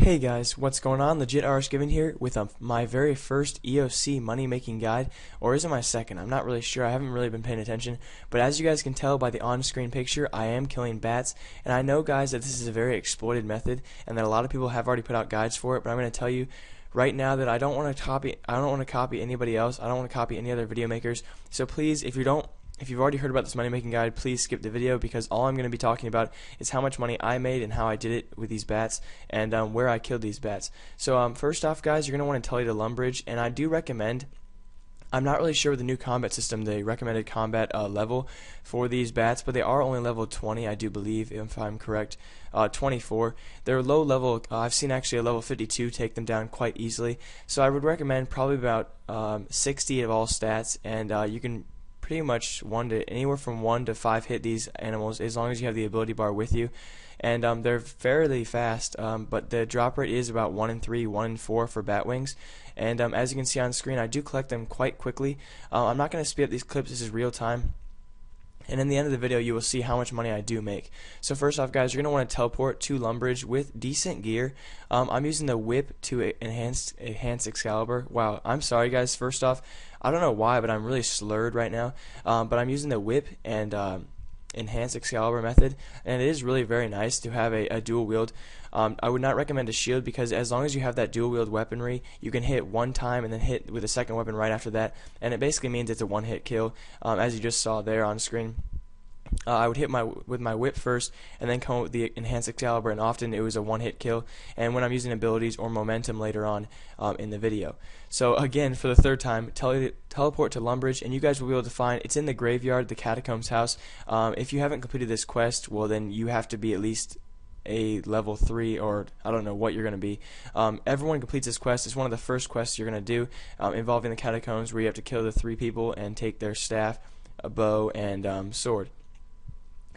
Hey guys, what's going on? Legit RS Given here with my very first EOC money making guide, or is it my second? I'm not really sure. I haven't really been paying attention, but as you guys can tell by the on-screen picture, I am killing bats, and I know guys that this is a very exploited method and that a lot of people have already put out guides for it, but I'm going to tell you right now that I don't want to copy anybody else. I don't want to copy any other video makers. So please, if you've already heard about this money making guide, please skip the video, because all I'm going to be talking about is how much money I made and how I did it with these bats, and where I killed these bats. So first off guys, you're going to want to tell you to Lumbridge, and I do recommend, I'm not really sure with the new combat system, the recommended combat level for these bats, but they are only level 20, I do believe, if I'm correct. 24. They're low level. I've seen actually a level 52 take them down quite easily. So I would recommend probably about 60 of all stats, and you can pretty much anywhere from 1 to 5 hit these animals as long as you have the ability bar with you, and they're fairly fast, but the drop rate is about 1 in 3, 1 in 4 for bat wings, and as you can see on screen, I do collect them quite quickly. I'm not going to speed up these clips, this is real time. And in the end of the video, you will see how much money I do make. So first off, guys, you're going to want to teleport to Lumbridge with decent gear. I'm using the whip to enhance Excalibur. Wow, I'm sorry, guys. First off, I don't know why, but I'm really slurred right now. But I'm using the whip and enhanced Excalibur method, and it is really very nice to have a dual wield. I would not recommend a shield, because as long as you have that dual wield weaponry, you can hit one time and then hit with a second weapon right after that, and it basically means it's a one-hit kill, as you just saw there on screen. I would hit with my whip first, and then come with the enhanced Excalibur, and often it was a one-hit kill. And when I'm using abilities or momentum later on in the video. So again, for the third time, teleport to Lumbridge, and you guys will be able to find it's in the graveyard, the Catacombs house. If you haven't completed this quest, well then you have to be at least a level 3, or I don't know what you're going to be. Everyone completes this quest. It's one of the first quests you're going to do, involving the Catacombs, where you have to kill the 3 people and take their staff, a bow, and sword.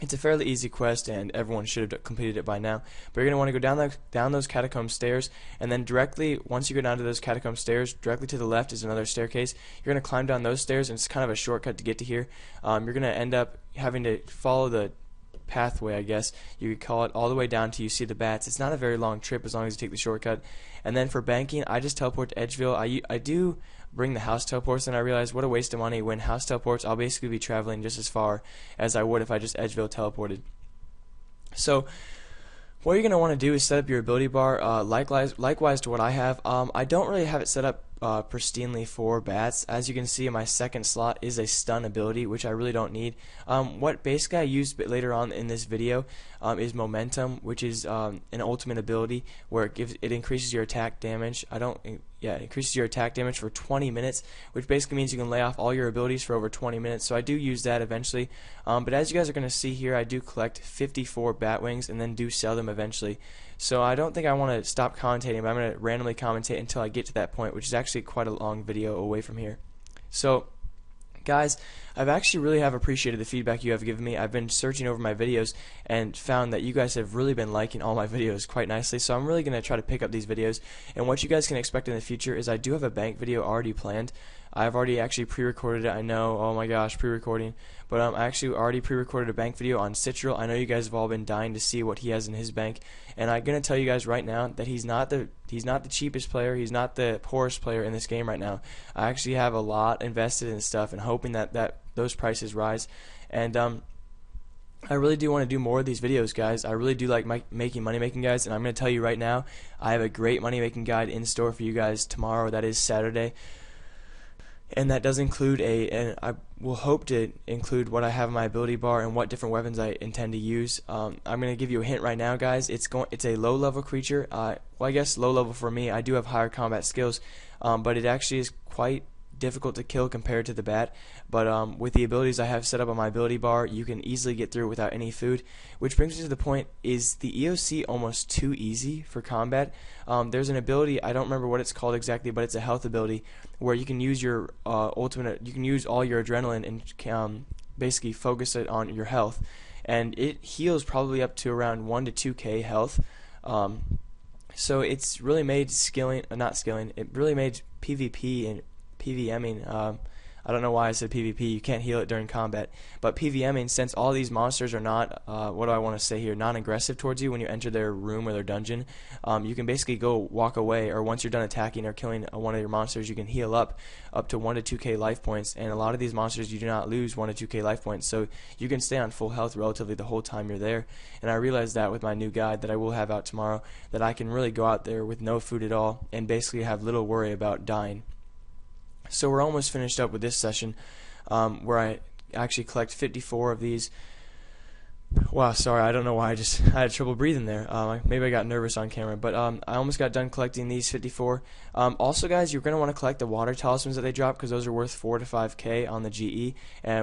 It's a fairly easy quest, and everyone should have completed it by now. But you're going to want to go down those catacomb stairs, and then directly, once you go down to those catacomb stairs, directly to the left is another staircase. You're going to climb down those stairs, and it's kind of a shortcut to get to here. You're going to end up having to follow the pathway, I guess you could call it, all the way down till you see the bats. It's not a very long trip as long as you take the shortcut. And then for banking, I just teleport to Edgeville. I do bring the house teleports, and I realize what a waste of money. When house teleports, I'll basically be traveling just as far as I would if I just Edgeville teleported. So what you're going to want to do is set up your ability bar, likewise to what I have. I don't really have it set up pristinely for bats. As you can see, my second slot is a stun ability, which I really don't need. What basically I use later on in this video is momentum, which is an ultimate ability where it increases your attack damage. It increases your attack damage for 20 minutes, which basically means you can lay off all your abilities for over 20 minutes. So I do use that eventually. But as you guys are going to see here, I do collect 54 bat wings and then do sell them eventually. So I don't think I want to stop commentating, but I'm going to randomly commentate until I get to that point, which is actually quite a long video away from here. So guys, I've actually really appreciated the feedback you have given me. I've been searching over my videos and found that you guys have really been liking all my videos quite nicely, so I'm really going to try to pick up these videos. And what you guys can expect in the future is I do have a bank video already planned. I've already actually pre-recorded it, I know, oh my gosh, pre-recording, but I actually already pre-recorded a bank video on Citral. I know you guys have all been dying to see what he has in his bank, and I'm going to tell you guys right now that he's not the cheapest player, he's not the poorest player in this game right now. I actually have a lot invested in stuff and hoping that those prices rise, and I really do want to do more of these videos, guys. I really do like making money-making guides, and I'm going to tell you right now, I have a great money-making guide in store for you guys tomorrow. That is Saturday. And that does include and I will hope to include what I have in my ability bar and what different weapons I intend to use. I'm going to give you a hint right now, guys. It's a low-level creature. Well, I guess low-level for me. I do have higher combat skills, but it actually is quite difficult to kill compared to the bat. But with the abilities I have set up on my ability bar, you can easily get through without any food. Which brings me to the point: is the EOC almost too easy for combat? There's an ability, I don't remember what it's called exactly, but it's a health ability where you can use your you can use all your adrenaline and basically focus it on your health, and it heals probably up to around 1 to 2k health. So it's really made it really made PvP and PVMing I don't know why I said PvP. You can't heal it during combat. But PvMing, since all these monsters are not, what do I want to say here, non-aggressive towards you when you enter their room or their dungeon, you can basically go walk away, or once you're done attacking or killing one of your monsters, you can heal up to 1 to 2k life points. And a lot of these monsters, you do not lose 1 to 2k life points, so you can stay on full health relatively the whole time you're there. And I realized that with my new guide that I will have out tomorrow, that I can really go out there with no food at all and basically have little worry about dying. So we're almost finished up with this session, where I actually collect 54 of these. Wow, sorry, I don't know why I had trouble breathing there. Maybe I got nervous on camera, but I almost got done collecting these 54. Also, guys, you're going to want to collect the water talismans that they drop, because those are worth 4 to 5k on the GE,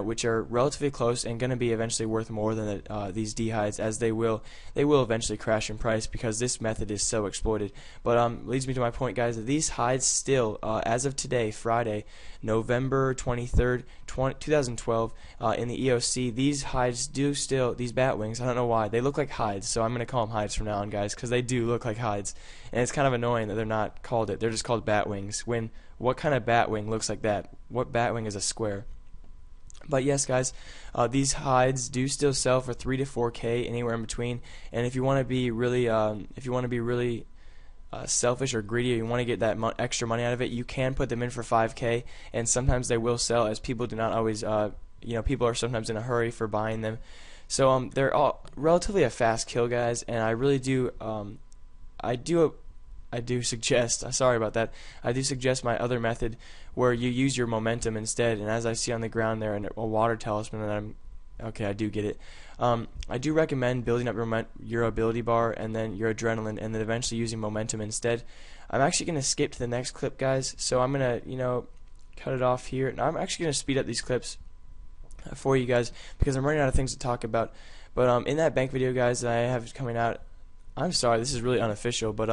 which are relatively close and going to be eventually worth more than these D hides, as they will eventually crash in price because this method is so exploited. But leads me to my point, guys, that these hides still, as of today, Friday, November 23rd, 2012, in the EOC, these hides do still, these bat wings, I don't know why, they look like hides, so I'm going to call them hides from now on, guys, because they do look like hides. And it's kind of annoying that they're not called it, they're just called bat wings. What kind of bat wing looks like that? What bat wing is a square? But yes, guys, these hides do still sell for 3 to 4k, anywhere in between. And if you want to be really, selfish or greedy, or you want to get that extra money out of it, you can put them in for 5k, and sometimes they will sell, as people do not always, people are sometimes in a hurry for buying them. So they're all relatively a fast kill, guys, and I really do, I do suggest, sorry about that, I do suggest my other method where you use your momentum instead. And as I see on the ground there, a water talisman, and okay, I do get it. I do recommend building up your ability bar and then your adrenaline, and then eventually using momentum instead. I'm actually going to skip to the next clip, guys, so I'm going to, cut it off here. And I'm actually going to speed up these clips for you guys because I'm running out of things to talk about. But in that bank video, guys, that I have coming out, I'm sorry, this is really unofficial, but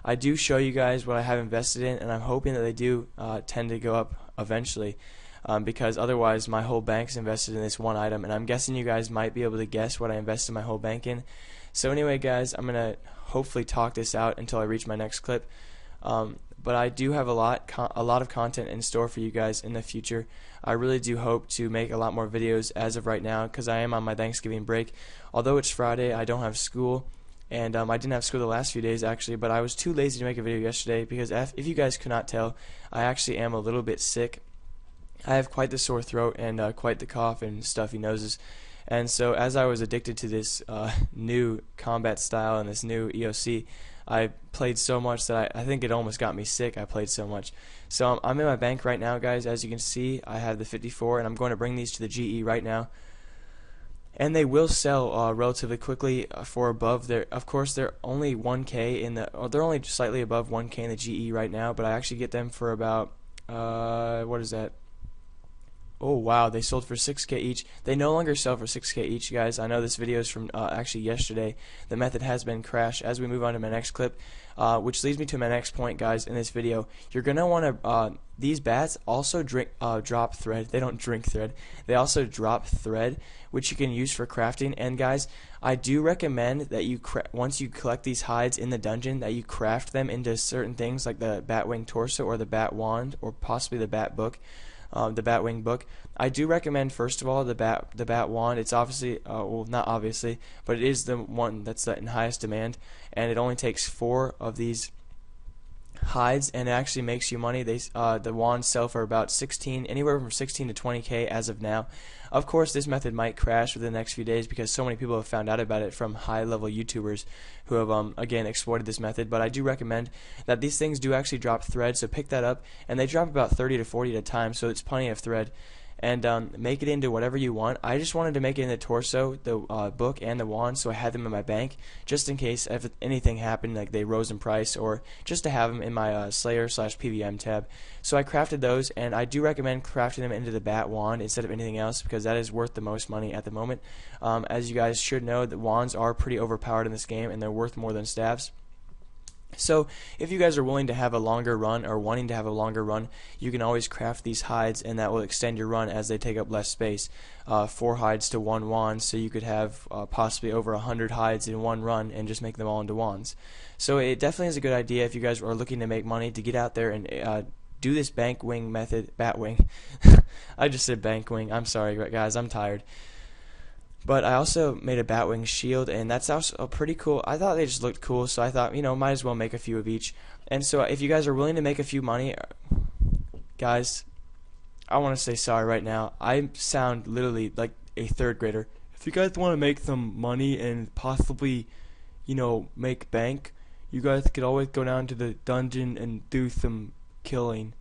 I do show you guys what I have invested in, and I'm hoping that they do tend to go up eventually. Because otherwise my whole bank's invested in this one item, and I'm guessing you guys might be able to guess what I invested my whole bank in. So anyway, guys, I'm gonna hopefully talk this out until I reach my next clip. But I do have a lot of content in store for you guys in the future. I really do hope to make a lot more videos as of right now, because I am on my Thanksgiving break. Although it's Friday, I don't have school. And I didn't have school the last few days, actually, but I was too lazy to make a video yesterday because if you guys could not tell, I actually am a little bit sick. I have quite the sore throat and quite the cough and stuffy noses. And so as I was addicted to this new combat style and this new EOC, I played so much that I think it almost got me sick. I played so much. So I'm in my bank right now, guys. As you can see, I have the 54, and I'm going to bring these to the GE right now. And they will sell relatively quickly for above their. Of course, they're only 1k in the. They're only slightly above 1k in the GE right now, but I actually get them for about. What is that? Oh wow, they sold for 6k each. They no longer sell for 6k each, guys. I know this video is from actually yesterday. The method has been crashed. As we move on to my next clip, which leads me to my next point, guys. In this video, you're gonna want to. These bats also drop thread. They don't drink thread. They also drop thread, which you can use for crafting. And guys, I do recommend that you once you collect these hides in the dungeon, that you craft them into certain things like the Batwing torso or the Bat wand or possibly the Bat book. The Batwing book. I do recommend, first of all, the Bat wand. It's obviously, well, not obviously, but it is the one that's in highest demand, and it only takes 4 of these hides, and it actually makes you money. The wands sell for about anywhere from 16 to 20k as of now. Of course, this method might crash within the next few days because so many people have found out about it from high-level YouTubers who have, again, exploited this method. But I do recommend that these things do actually drop thread, so pick that up. And they drop about 30 to 40 at a time, so it's plenty of thread. And make it into whatever you want. I just wanted to make it in the torso, the book, and the wand, so I had them in my bank, just in case if anything happened, like they rose in price, or just to have them in my Slayer/PVM tab. So I crafted those, and I do recommend crafting them into the Bat wand instead of anything else, because that is worth the most money at the moment. As you guys should know, the wands are pretty overpowered in this game, and they're worth more than staves. So if you guys are willing to have a longer run or wanting to have a longer run, you can always craft these hides, and that will extend your run as they take up less space. 4 hides to 1 wand, so you could have possibly over 100 hides in one run and just make them all into wands. So it definitely is a good idea if you guys are looking to make money to get out there and do this bank wing method, bat wing. I just said bank wing. I'm sorry, guys. I'm tired. But I also made a batwing shield, and that's also pretty cool. I thought they just looked cool, so I thought, might as well make a few of each. And so if you guys are willing to make a few money, guys, I want to say sorry right now. I sound literally like a third grader. If you guys want to make some money and possibly, make bank, you guys could always go down to the dungeon and do some killing.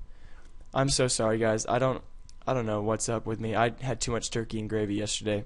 I'm so sorry, guys. I don't know what's up with me. I had too much turkey and gravy yesterday.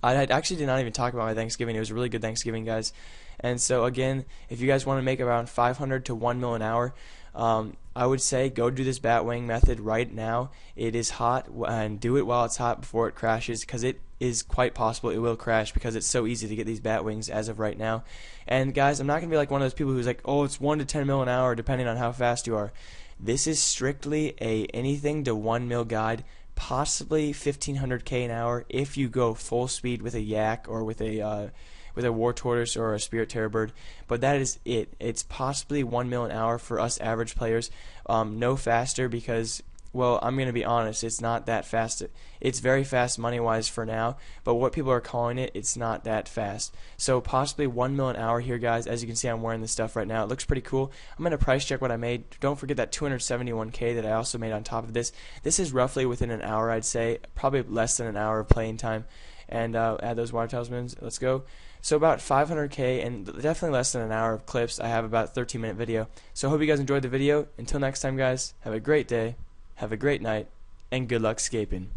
I actually did not even talk about my Thanksgiving. It was a really good Thanksgiving, guys. And so again, if you guys want to make around 500 to 1 mil an hour, I would say go do this batwing method right now. It is hot, and do it while it's hot before it crashes, because it is quite possible it will crash because it's so easy to get these batwings as of right now. And guys, I'm not going to be like one of those people who's like, oh, it's 1 to 10 mil an hour depending on how fast you are. This is strictly a anything to 1 mil guide. Possibly 1500k an hour if you go full speed with a yak or with a war tortoise or a spirit terror bird, but that is it. It's possibly 1 mil an hour for us average players. No faster, because, well, I'm going to be honest, it's not that fast. It's very fast money wise for now, but what people are calling it, it's not that fast. So possibly 1 mil an hour here, guys. As you can see, I'm wearing this stuff right now. It looks pretty cool. I'm going to price check what I made. Don't forget that 271k that I also made on top of this. This is roughly within an hour, I'd say, probably less than an hour of playing time. And add those water talismans. Let's go. So about 500k and definitely less than an hour of clips. I have about a 13-minute video. So I hope you guys enjoyed the video. Until next time, guys, have a great day, have a great night, and good luck scaping.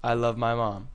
I love my mom.